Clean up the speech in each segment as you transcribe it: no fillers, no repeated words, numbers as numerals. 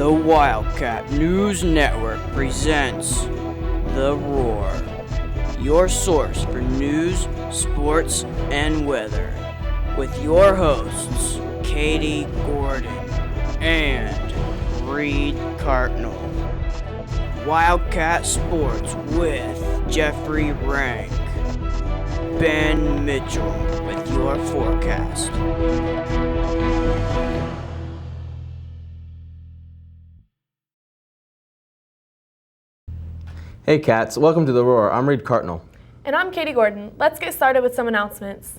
The Wildcat News Network presents The Roar, your source for news, sports, and weather, with your hosts, Katie Gordon and Reed Cartnell. Wildcat Sports with Jeffrey Rank. Ben Mitchell with your forecast. Hey Cats, welcome to The Roar. I'm Reed Cartnell. And I'm Katie Gordon. Let's get started with some announcements.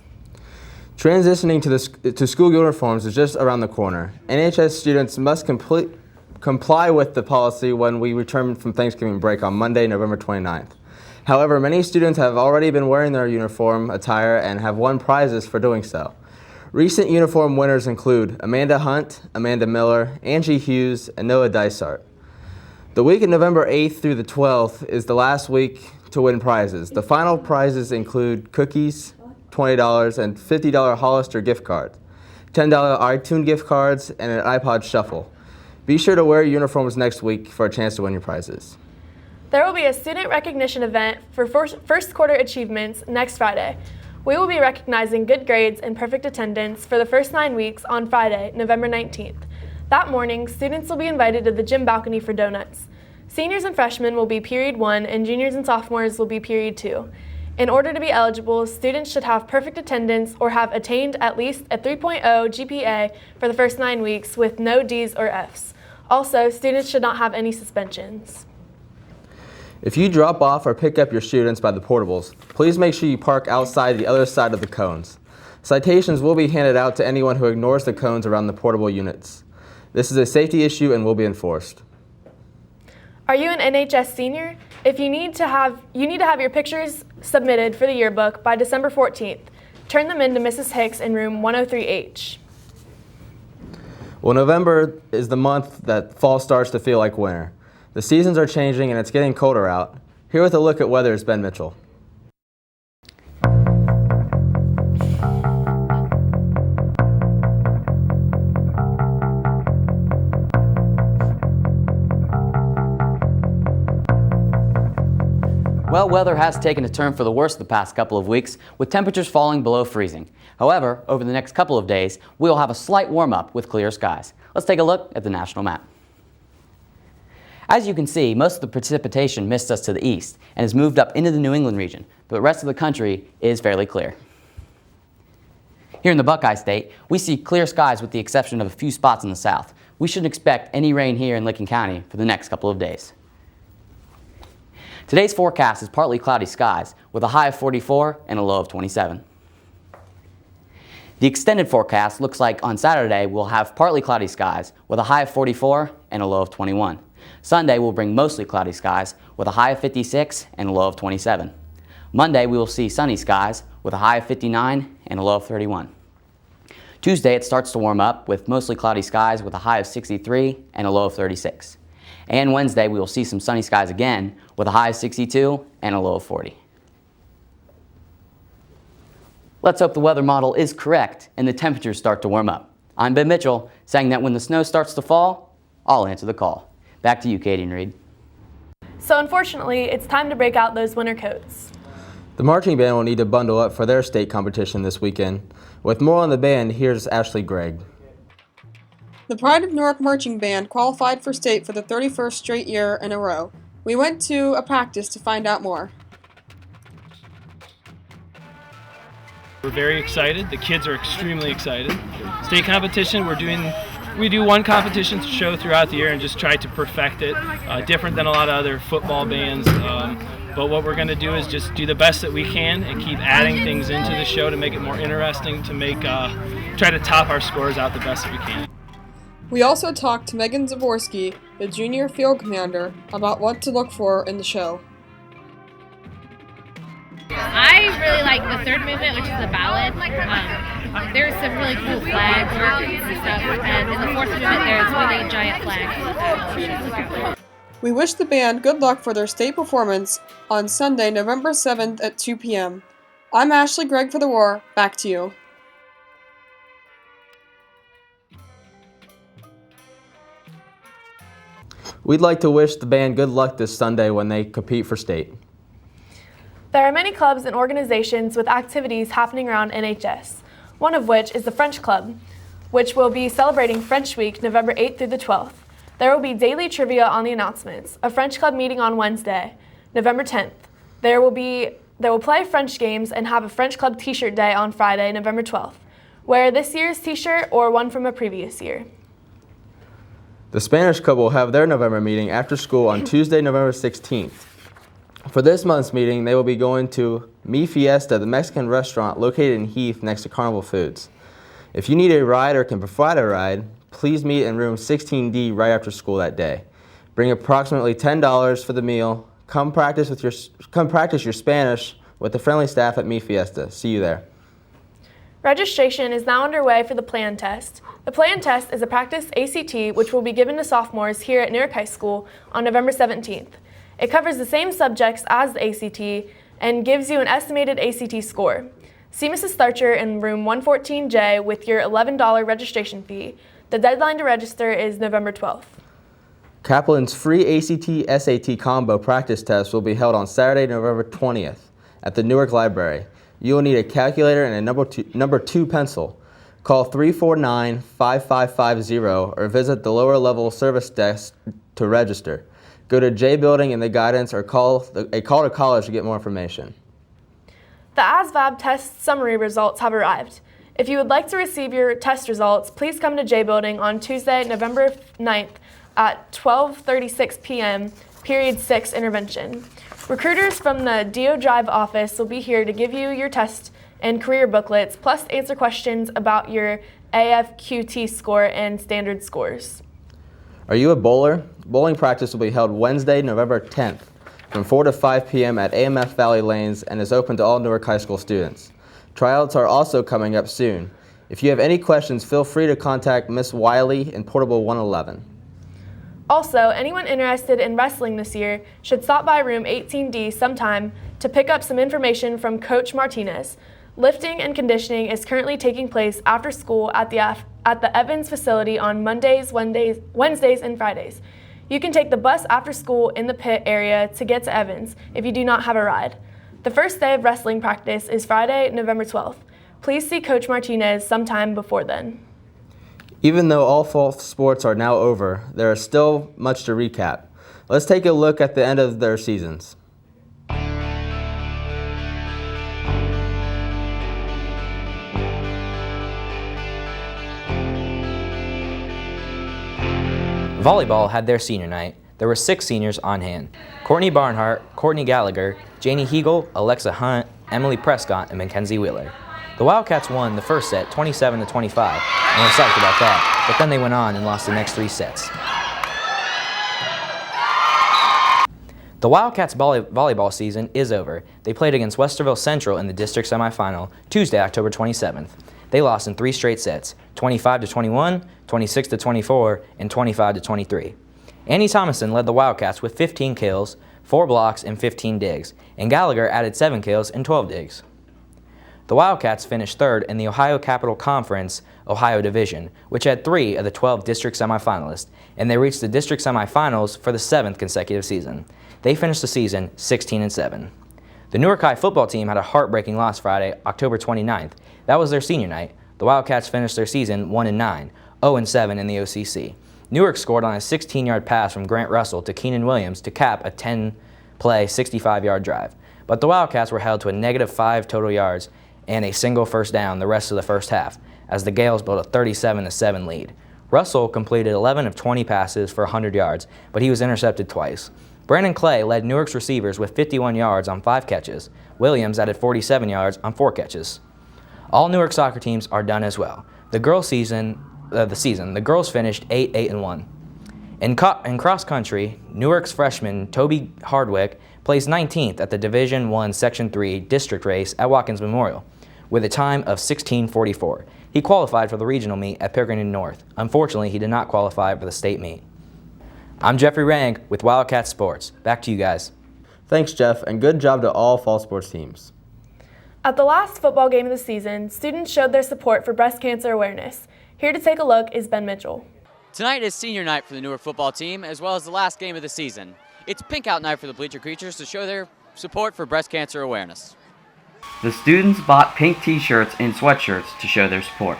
Transitioning to school uniforms is just around the corner. NHS students must comply with the policy when we return from Thanksgiving break on Monday, November 29th. However, many students have already been wearing their uniform attire and have won prizes for doing so. Recent uniform winners include Amanda Hunt, Amanda Miller, Angie Hughes, and Noah Dysart. The week of November 8th through the 12th is the last week to win prizes. The final prizes include cookies, $20, and $50 Hollister gift cards, $10 iTunes gift cards, and an iPod Shuffle. Be sure to wear your uniforms next week for a chance to win your prizes. There will be a student recognition event for first quarter achievements next Friday. We will be recognizing good grades and perfect attendance for the first 9 weeks on Friday, November 19th. That morning, students will be invited to the gym balcony for donuts. Seniors and freshmen will be Period 1, and juniors and sophomores will be Period 2. In order to be eligible, students should have perfect attendance or have attained at least a 3.0 GPA for the first 9 weeks with no D's or F's. Also, students should not have any suspensions. If you drop off or pick up your students by the portables, please make sure you park outside the other side of the cones. Citations will be handed out to anyone who ignores the cones around the portable units. This is a safety issue and will be enforced. Are you an NHS senior? If you need to have your pictures submitted for the yearbook by December 14th. Turn them in to Mrs. Hicks in room 103H. Well, November is the month that fall starts to feel like winter. The seasons are changing and it's getting colder out. Here with a look at weather is Ben Mitchell. Well, weather has taken a turn for the worse the past couple of weeks, with temperatures falling below freezing. However, over the next couple of days, we will have a slight warm-up with clear skies. Let's take a look at the national map. As you can see, most of the precipitation missed us to the east and has moved up into the New England region, but the rest of the country is fairly clear. Here in the Buckeye State, we see clear skies with the exception of a few spots in the south. We shouldn't expect any rain here in Licking County for the next couple of days. Today's forecast is partly cloudy skies with a high of 44 and a low of 27. The extended forecast looks like on Saturday we'll have partly cloudy skies with a high of 44 and a low of 21. Sunday will bring mostly cloudy skies with a high of 56 and a low of 27. Monday we will see sunny skies with a high of 59 and a low of 31. Tuesday it starts to warm up with mostly cloudy skies with a high of 63 and a low of 36. And Wednesday we will see some sunny skies again with a high of 62 and a low of 40. Let's hope the weather model is correct and the temperatures start to warm up. I'm Ben Mitchell, saying that when the snow starts to fall, I'll answer the call. Back to you, Katie and Reed. So unfortunately, it's time to break out those winter coats. The marching band will need to bundle up for their state competition this weekend. With more on the band, here's Ashley Gregg. The Pride of Newark Marching Band qualified for state for the 31st straight year in a row. We went to a practice to find out more. We're very excited. The kids are extremely excited. State competition, we do one competition show throughout the year and just try to perfect it, different than a lot of other football bands. But what we're going to do is just do the best that we can and keep adding things into the show to make it more interesting, to make try to top our scores out the best that we can. We also talked to Megan Zaborski, the junior field commander, about what to look for in the show. I really like the third movement, which is the ballad. There's some really cool flags and stuff, and in the fourth movement there's really giant flags. We wish the band good luck for their state performance on Sunday, November 7th at 2 p.m. I'm Ashley Gregg for The Roar. Back to you. We'd like to wish the band good luck this Sunday when they compete for state. There are many clubs and organizations with activities happening around NHS, one of which is the French Club, which will be celebrating French Week November 8th through the 12th. There will be daily trivia on the announcements, a French Club meeting on Wednesday, November 10th. They will play French games and have a French Club t-shirt day on Friday, November 12th. Wear this year's t-shirt or one from a previous year. The Spanish Club will have their November meeting after school on Tuesday, November 16th. For this month's meeting, they will be going to Mi Fiesta, the Mexican restaurant located in Heath next to Carnival Foods. If you need a ride or can provide a ride, please meet in room 16D right after school that day. Bring approximately $10 for the meal. Come practice your Spanish with the friendly staff at Mi Fiesta. See you there. Registration is now underway for the PLAN test. The PLAN test is a practice ACT which will be given to sophomores here at Newark High School on November 17th. It covers the same subjects as the ACT and gives you an estimated ACT score. See Mrs. Starcher in room 114J with your $11 registration fee. The deadline to register is November 12th. Kaplan's free ACT-SAT combo practice test will be held on Saturday, November 20th at the Newark Library. You will need a calculator and a number 2 pencil. Call 349-5550 or visit the lower level service desk to register. Go to J Building in the guidance or call to college to get more information. The ASVAB test summary results have arrived. If you would like to receive your test results, please come to J Building on Tuesday, November 9th at 12:36 p.m., period 6 intervention. Recruiters from the DO Drive office will be here to give you your test and career booklets, plus answer questions about your AFQT score and standard scores. Are you a bowler? Bowling practice will be held Wednesday, November 10th from 4 to 5 p.m. at AMF Valley Lanes and is open to all Newark High School students. Tryouts are also coming up soon. If you have any questions, feel free to contact Miss Wiley in Portable 111. Also, anyone interested in wrestling this year should stop by room 18D sometime to pick up some information from Coach Martinez. Lifting and conditioning is currently taking place after school at the Evans facility on Mondays, Wednesdays, and Fridays. You can take the bus after school in the pit area to get to Evans if you do not have a ride. The first day of wrestling practice is Friday, November 12th. Please see Coach Martinez sometime before then. Even though all fall sports are now over, there is still much to recap. Let's take a look at the end of their seasons. Volleyball had their senior night. There were 6 seniors on hand: Courtney Barnhart, Courtney Gallagher, Janie Hegel, Alexa Hunt, Emily Prescott, and Mackenzie Wheeler. The Wildcats won the first set 27-25, and we're psyched about that, but then they went on and lost the next 3 sets. The Wildcats' volleyball season is over. They played against Westerville Central in the district semifinal Tuesday, October 27th. They lost in 3 straight sets, 25-21, 26-24, and 25-23. Annie Thomason led the Wildcats with 15 kills, 4 blocks, and 15 digs, and Gallagher added 7 kills and 12 digs. The Wildcats finished 3rd in the Ohio Capital Conference Ohio Division, which had 3 of the 12 district semifinalists, and they reached the district semifinals for the 7th consecutive season. They finished the season 16-7. The Newark High football team had a heartbreaking loss Friday, October 29th. That was their senior night. The Wildcats finished their season 1-9, 0-7 in the OCC. Newark scored on a 16-yard pass from Grant Russell to Keenan Williams to cap a 10-play, 65-yard drive. But the Wildcats were held to a -5 total yards and a single first down the rest of the first half, as the Gales built a 37-7 lead. Russell completed 11 of 20 passes for 100 yards, but he was intercepted twice. Brandon Clay led Newark's receivers with 51 yards on 5 catches. Williams added 47 yards on 4 catches. All Newark soccer teams are done as well. The girls finished 8-1. In cross country, Newark's freshman Toby Hardwick placed 19th at the Division I Section 3 district race at Watkins Memorial with a time of 16:44. He qualified for the regional meet at Pickerington North. Unfortunately, he did not qualify for the state meet. I'm Jeffrey Rank with Wildcat Sports. Back to you guys. Thanks, Jeff, and good job to all fall sports teams. At the last football game of the season, students showed their support for breast cancer awareness. Here to take a look is Ben Mitchell. Tonight is senior night for the Newark football team, as well as the last game of the season. It's pink out night for the Bleacher Creatures to show their support for breast cancer awareness. The students bought pink t-shirts and sweatshirts to show their support.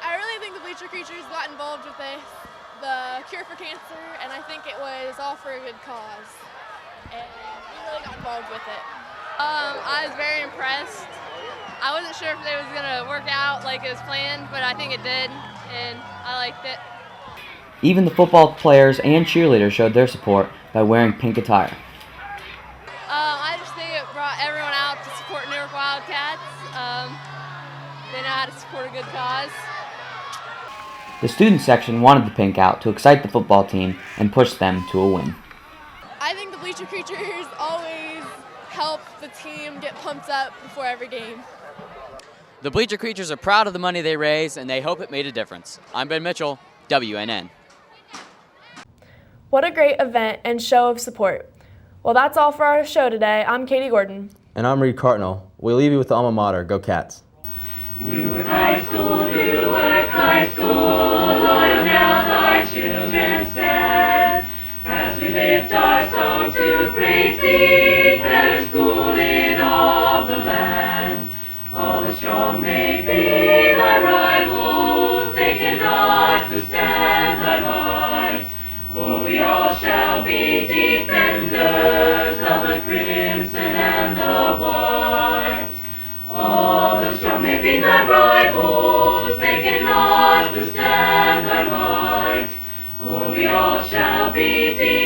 I really think the Bleacher Creatures got involved with the cure for cancer, and I think it was all for a good cause. And we really got involved with it. I was very impressed. I wasn't sure if it was going to work out like it was planned, but I think it did, and I liked it. Even the football players and cheerleaders showed their support by wearing pink attire. I just think it brought everyone out to support Newark Wildcats. They know how to support a good cause. The student section wanted the pink out to excite the football team and push them to a win. I think the Bleacher Creatures always help the team get pumped up before every game. The Bleacher Creatures are proud of the money they raise, and they hope it made a difference. I'm Ben Mitchell, WNN. What a great event and show of support. Well, that's all for our show today. I'm Katie Gordon. And I'm Reed Cardinal. We leave you with the alma mater. Go Cats. Newark High School, Newark High School, loyal now thy children stand. As we lift our song to praise thee, better school in all the land. All the strong may be thy rivals, they cannot withstand thy might. For we all shall be defenders of the crimson and the white. All the strong may be thy rivals, they cannot withstand thy might. For we all shall be defenders